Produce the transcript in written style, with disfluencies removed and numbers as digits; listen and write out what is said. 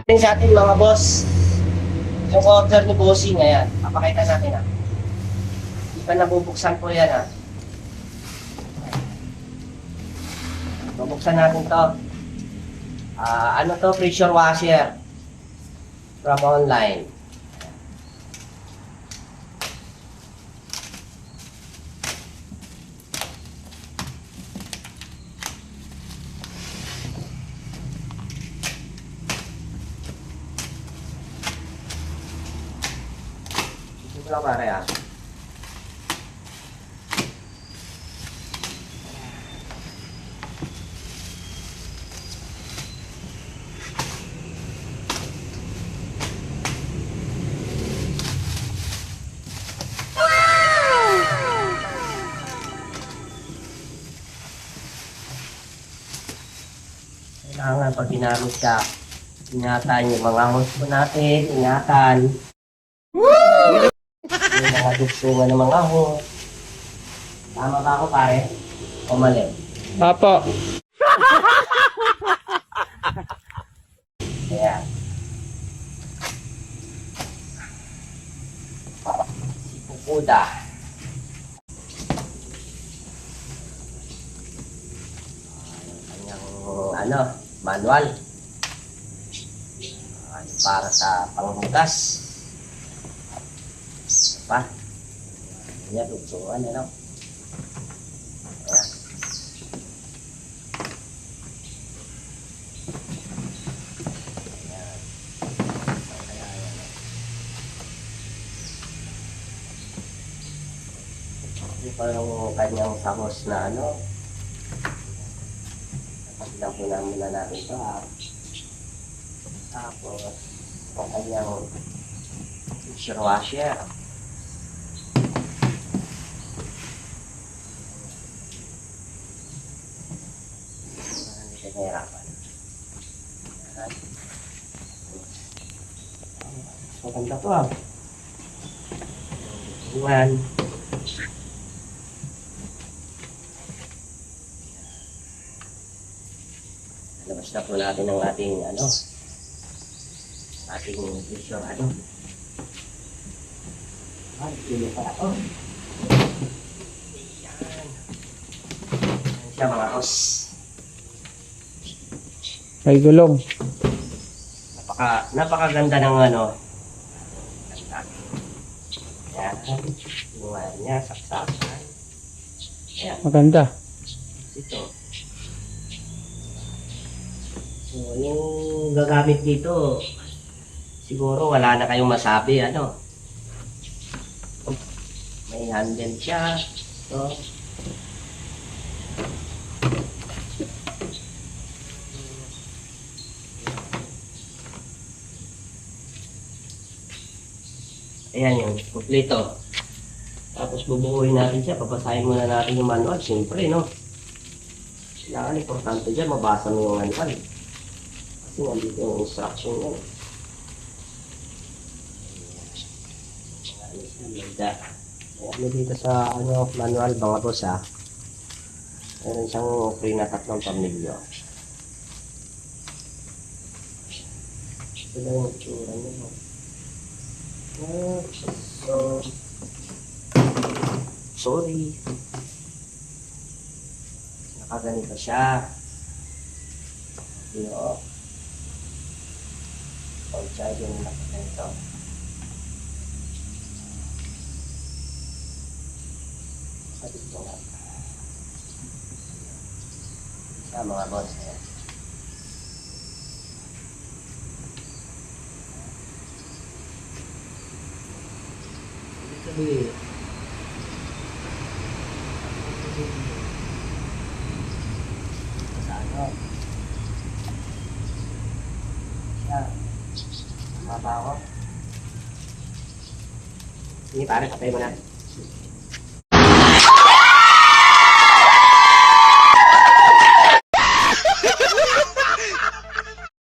Sa atin mga boss, yung order ni Bossing, ayan, papakita natin ha. Hindi pa nabubuksan po yan ha. Bubuksan natin to. Ano to, pressure washer from online. Ito lang pare ha. Kailangan pag ginamit ka, ingatan yung mga hose po natin, ingatan. Yung mga duksungan ng mga hose. Tama ba ako pare? O mali? Apo. Ayan. Si Pupuda. Kanyang manual. Para sa panghugas. Pa. Ayan, dugtungan ano. Ayan. Ito pa yung kanyang sahos na ano. Napaglang po na muna natin ito ha. Tapos, ang kanyang pressure washer. Hindi ka nahirapan. Ayan. Maganda to ha. Ayan. Labas na po natin ang ating ating pressure Ay, pili pa ako. Ayan. Ayan siya mga boss. May gulong. Napakaganda ng ganda. Ayan. Yung wire niya, saksakan. Ayan. Maganda. Ito. So, yung gagamit dito, siguro wala na kayong masabi, May handle siya. So, ayan yung kumpleto. Tapos bubuuin natin siya, papasahin muna natin yung manual, siyempre, no? Kailangan importante dyan, mabasa mo yung manual. Kasi nandito yung instruction yan. Ayan dito sa manual mga boss ha. Meron siyang free na 3 tornilyo. Ito lang yung tsura niya. Sorry. Nakaganito siya. Yo. Pag-charge yung nakaganito. Sabi ko nga. Siya mga boss. Sabi. Siya. Mabaho. Sige pare, patay mo na.